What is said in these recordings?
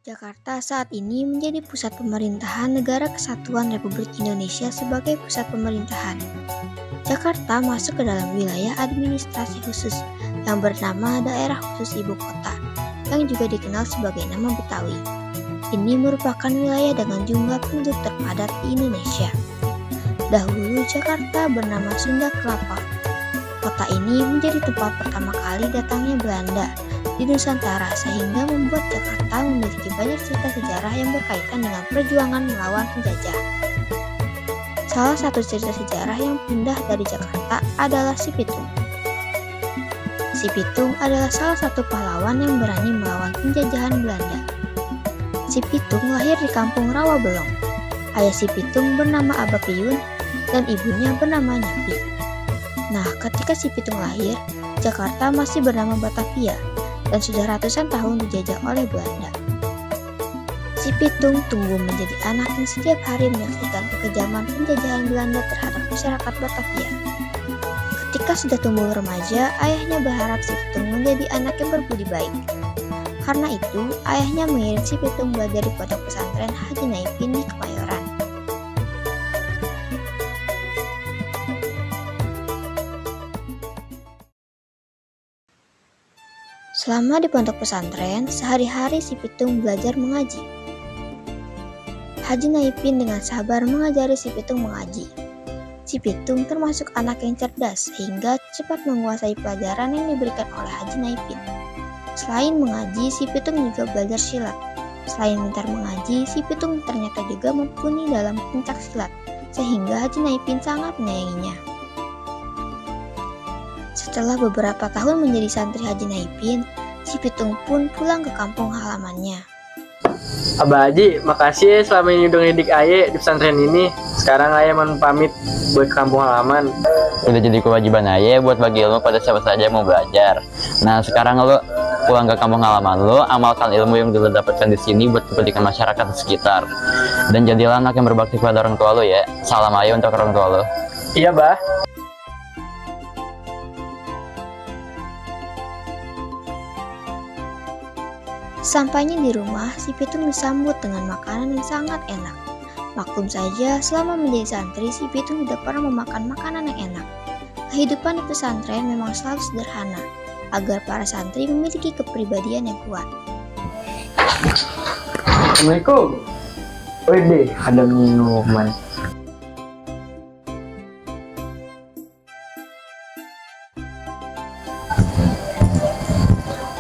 Jakarta saat ini menjadi pusat pemerintahan Negara Kesatuan Republik Indonesia sebagai pusat pemerintahan. Jakarta masuk ke dalam wilayah administrasi khusus yang bernama Daerah Khusus Ibu Kota, yang juga dikenal sebagai nama Betawi. Ini merupakan wilayah dengan jumlah penduduk terpadat di Indonesia. Dahulu Jakarta bernama Sunda Kelapa. Kota ini menjadi tempat pertama kali datangnya Belanda di Nusantara, sehingga membuat Jakarta memiliki banyak cerita sejarah yang berkaitan dengan perjuangan melawan penjajah. Salah satu cerita sejarah yang pindah dari Jakarta adalah Si Pitung. Si Pitung adalah salah satu pahlawan yang berani melawan penjajahan Belanda. Si Pitung lahir di kampung Rawabelong. Ayah Si Pitung bernama Aba Piyun dan ibunya bernama Nyapi. Nah, ketika Si Pitung lahir, Jakarta masih bernama Batavia dan sudah ratusan tahun dijajah oleh Belanda. Si Pitung tumbuh menjadi anak yang setiap hari menyaksikan kekejaman penjajahan Belanda terhadap masyarakat Batavia. Ketika sudah tumbuh remaja, ayahnya berharap Si Pitung menjadi anak yang berbudi baik. Karena itu, ayahnya mengirim Si Pitung belajar di pondok pesantren Haji Naipin di Kemayoran. Selama di pondok pesantren, sehari-hari Si Pitung belajar mengaji. Haji Naipin dengan sabar mengajari Si Pitung mengaji. Si Pitung termasuk anak yang cerdas sehingga cepat menguasai pelajaran yang diberikan oleh Haji Naipin. Selain mengaji, Si Pitung juga belajar silat. Selain pintar mengaji, Si Pitung ternyata juga mumpuni dalam pencak silat, sehingga Haji Naipin sangat menyayanginya. Setelah beberapa tahun menjadi santri Haji Naipin, Si Pitung pun pulang ke kampung halamannya. Abah Haji, makasih ya selama ini udah ngedidik Aye di pesantren ini. Sekarang Aye mau pamit buat ke kampung halaman. Udah jadi kewajiban Aye buat bagi ilmu pada siapa saja yang mau belajar. Nah, sekarang lo pulang ke kampung halaman lo, amalkan ilmu yang lo dapatkan di sini buat kepentingan masyarakat di sekitar. Dan jadilah anak yang berbakti pada orang tua lo ya. Salam Aye untuk orang tua lo. Iya, Bah. Sampainya di rumah, Si Pitung disambut dengan makanan yang sangat enak. Maklum saja, selama menjadi santri, Si Pitung tidak pernah memakan makanan yang enak. Kehidupan di pesantren memang selalu sederhana, agar para santri memiliki kepribadian yang kuat. Assalamualaikum. Wede, ada minuman.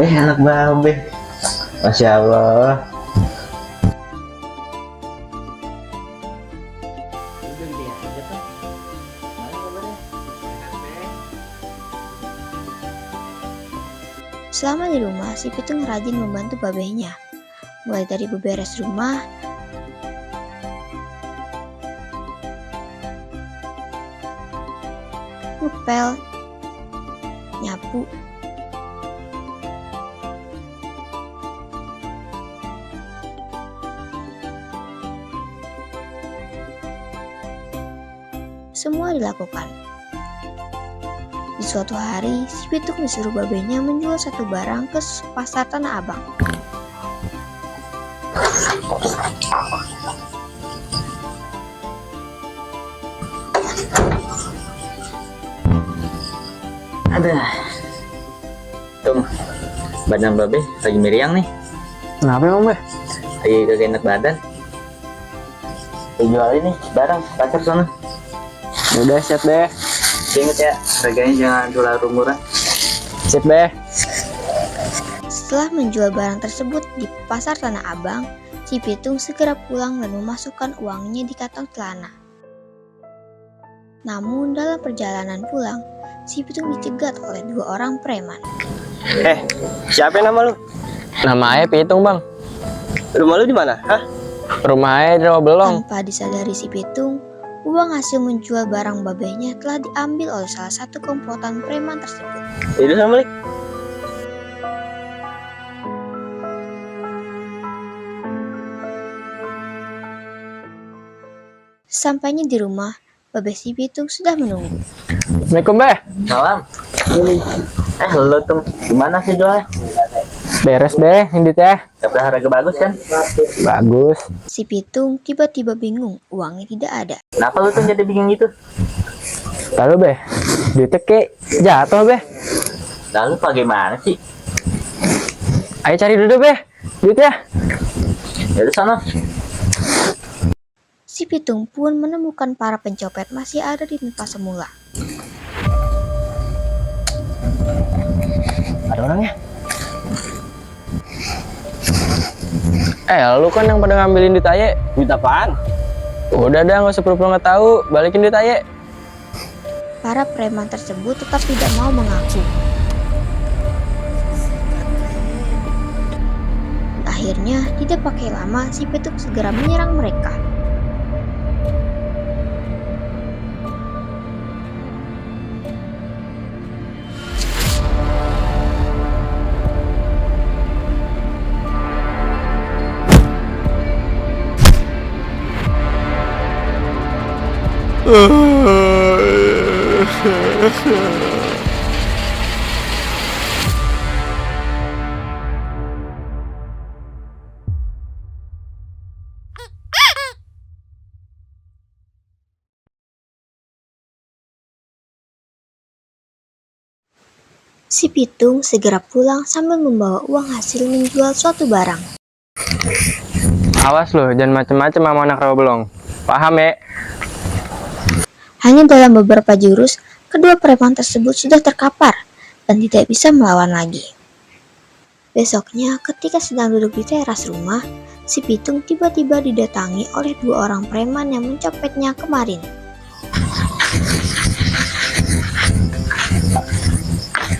Anak babe. Masya Allah. Selama di rumah, Si Pitung rajin membantu babehnya, mulai dari beberes rumah, ngepel, nyapu, semua dilakukan. Di suatu hari, Si Pitung disuruh babenya menjual satu barang ke pasar Tanah Abang. Ada. Tung, badan babe lagi meriang nih. Kenapa emang, Bah? Lagi kagak enak badan. Jual ini barang pasar sana. Udah, siap deh. Ingat ya, harganya jangan terlalu murah. Siap deh. Setelah menjual barang tersebut di pasar Tanah Abang, Si Pitung segera pulang dan memasukkan uangnya di kantong celana. Namun dalam perjalanan pulang, Si Pitung dicegat oleh dua orang preman. Siapa nama lu? Nama Aye Pitung, Bang. Rumah lu di mana? Hah? Rumah Aye di Rawabelong. Tanpa disadari Si Pitung, uang hasil menjual barang babehnya telah diambil oleh salah satu komplotan preman tersebut. Itu sama Lik. Sampainya di rumah, babeh Si Pitung sudah menunggu. Assalamualaikum, Beh. Salam. Lo tuh gimana sih jualnya? Beres deh ini teh. Dapat harga bagus kan? Bagus. Si Pitung tiba-tiba bingung, uangnya tidak ada. Kenapa lu tuh jadi bingung gitu? Lalu beh, duitnya kek jatuh beh. Lalu bagaimana sih? Ayo cari dulu beh, duitnya. Ya udah sana. Si Pitung pun menemukan para pencopet masih ada di tempat semula. Ada orangnya. Lu kan yang pada ngambilin duit Aye. Duit apaan? Udah dah, nggak usah pura-pura nggak tahu. Balikin duit Aye. Para preman tersebut tetap tidak mau mengaku. Akhirnya, tidak pakai lama, si Pitung segera menyerang mereka. Si Pitung segera pulang sambil membawa uang hasil menjual suatu barang. Awas loh, jangan macem-macem sama anak rawa belong. Paham ya? Hanya dalam beberapa jurus, kedua preman tersebut sudah terkapar dan tidak bisa melawan lagi. Besoknya, ketika sedang duduk di teras rumah, si Pitung tiba-tiba didatangi oleh dua orang preman yang mencopetnya kemarin.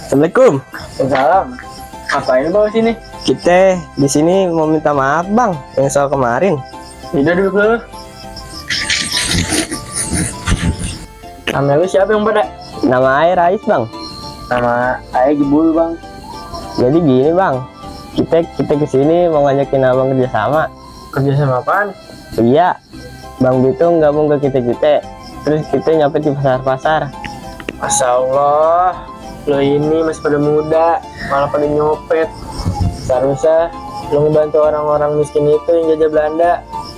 Assalamualaikum. Salam. Ngapain bawa sini? Kita di sini mau minta maaf bang yang soal kemarin. Udah duduk dulu. Nama lu siapa yang pada? Nama Air Rais bang. Nama Aye Jebul bang. Jadi gini bang, kita kesini mau ngajakin abang kerjasama. Kerja sama apaan? Iya, Bang Bitung gabung ke kita. Terus kita nyopet di pasar-pasar. Masya Allah, lo ini masih pada muda, malah pada nyopet. Seharusnya lo ngebantu orang-orang miskin itu yang jajah Belanda,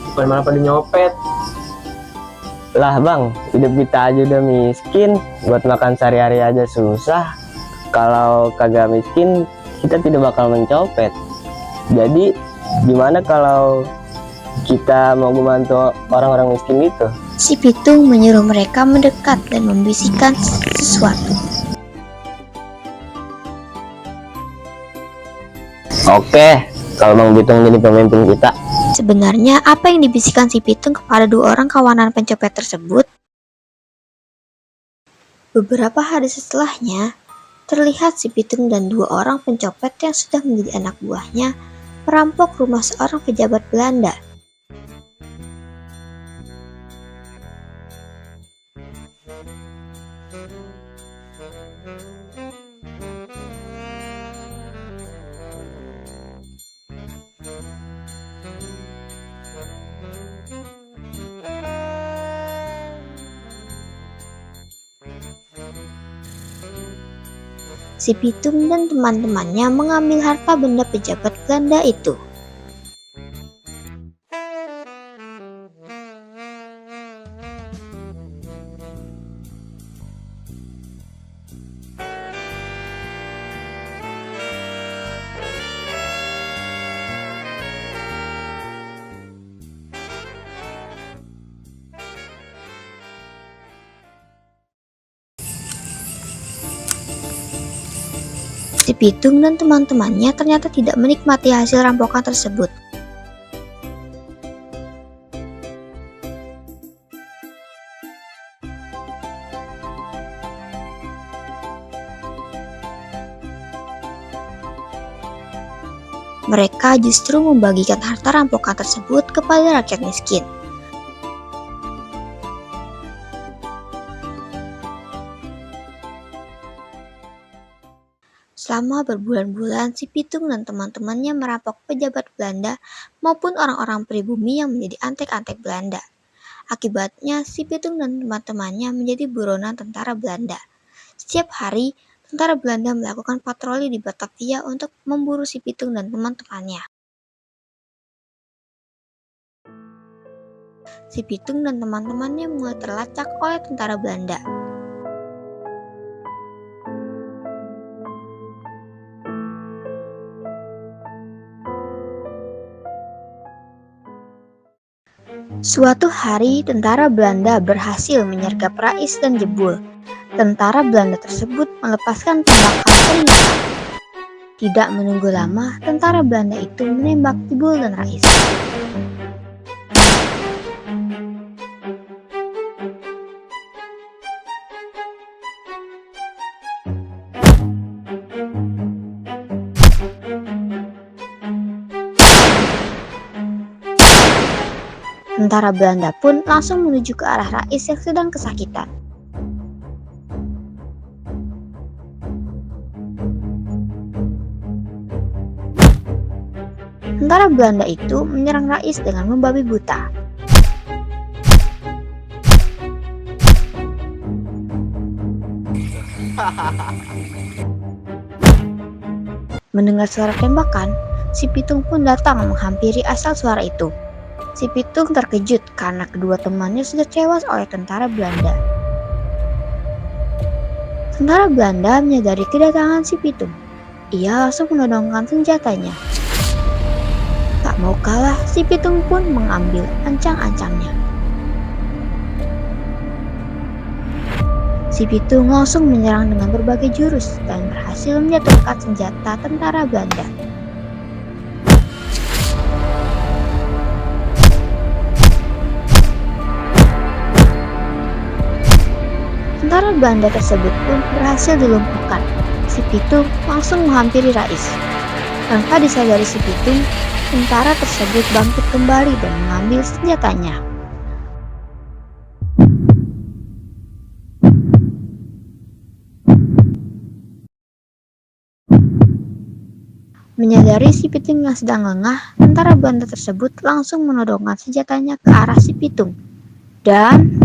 bukan malah pada nyopet. Lah bang, hidup kita aja udah miskin, buat makan sehari-hari aja susah. Kalau kagak miskin, kita tidak bakal mencopet. Jadi gimana kalau kita mau membantu orang-orang miskin itu? Si Pitung menyuruh mereka mendekat dan membisikkan sesuatu. Oke, kalau Bang Bitung jadi pemimpin kita. Sebenarnya apa yang dibisikkan si Pitung kepada dua orang kawanan pencopet tersebut? Beberapa hari setelahnya, terlihat si Pitung dan dua orang pencopet yang sudah menjadi anak buahnya merampok rumah seorang pejabat Belanda. Si Pitung dan teman-temannya mengambil harta benda pejabat Belanda itu. Si Pitung dan teman-temannya ternyata tidak menikmati hasil rampokan tersebut. Mereka justru membagikan harta rampokan tersebut kepada rakyat miskin. Selama berbulan-bulan, si Pitung dan teman-temannya merampok pejabat Belanda maupun orang-orang pribumi yang menjadi antek-antek Belanda. Akibatnya, si Pitung dan teman-temannya menjadi buronan tentara Belanda. Setiap hari, tentara Belanda melakukan patroli di Batavia untuk memburu si Pitung dan teman-temannya. Si Pitung dan teman-temannya mulai terlacak oleh tentara Belanda. Suatu hari, tentara Belanda berhasil menyergap Rais dan Jebul. Tentara Belanda tersebut melepaskan tembakan peringatan. Tidak menunggu lama, tentara Belanda itu menembak Jebul dan Rais. Tentara Belanda pun langsung menuju ke arah Rais yang sedang kesakitan. Tentara Belanda itu menyerang Rais dengan membabi buta. Mendengar suara tembakan, si Pitung pun datang menghampiri asal suara itu. Si Pitung terkejut karena kedua temannya sudah tewas oleh tentara Belanda. Tentara Belanda menyadari kedatangan si Pitung. Ia langsung menodongkan senjatanya. Tak mau kalah, si Pitung pun mengambil ancang-ancangnya. Si Pitung langsung menyerang dengan berbagai jurus dan berhasil menjatuhkan senjata tentara Belanda. Tentara Belanda tersebut pun berhasil dilumpuhkan. Si Pitung langsung menghampiri Rais. Tanpa disadari si Pitung, tentara tersebut bangkit kembali dan mengambil senjatanya. Menyadari si Pitung yang sedang lengah, tentara Belanda tersebut langsung menodongkan senjatanya ke arah si Pitung. Dan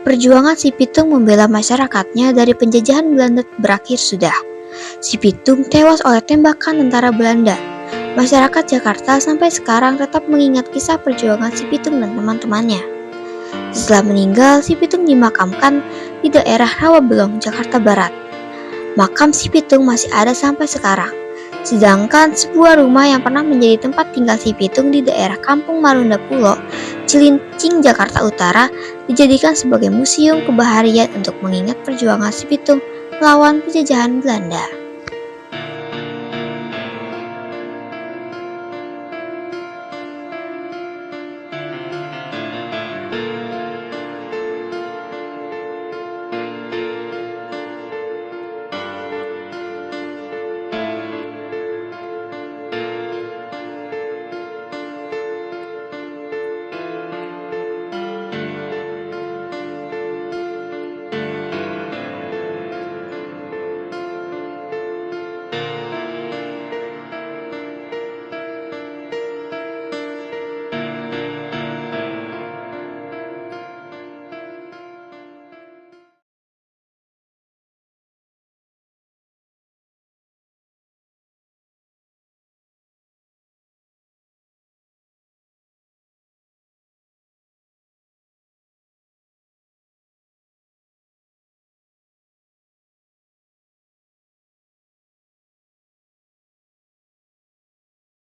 perjuangan si Pitung membela masyarakatnya dari penjajahan Belanda berakhir sudah. Si Pitung tewas oleh tembakan tentara Belanda. Masyarakat Jakarta sampai sekarang tetap mengingat kisah perjuangan si Pitung dan teman-temannya. Setelah meninggal, si Pitung dimakamkan di daerah Rawabelong, Jakarta Barat. Makam si Pitung masih ada sampai sekarang. Sedangkan sebuah rumah yang pernah menjadi tempat tinggal si Pitung di daerah Kampung Marunda Pulo, Cilincing, Jakarta Utara, dijadikan sebagai museum kebaharian untuk mengingat perjuangan si Pitung melawan penjajahan Belanda.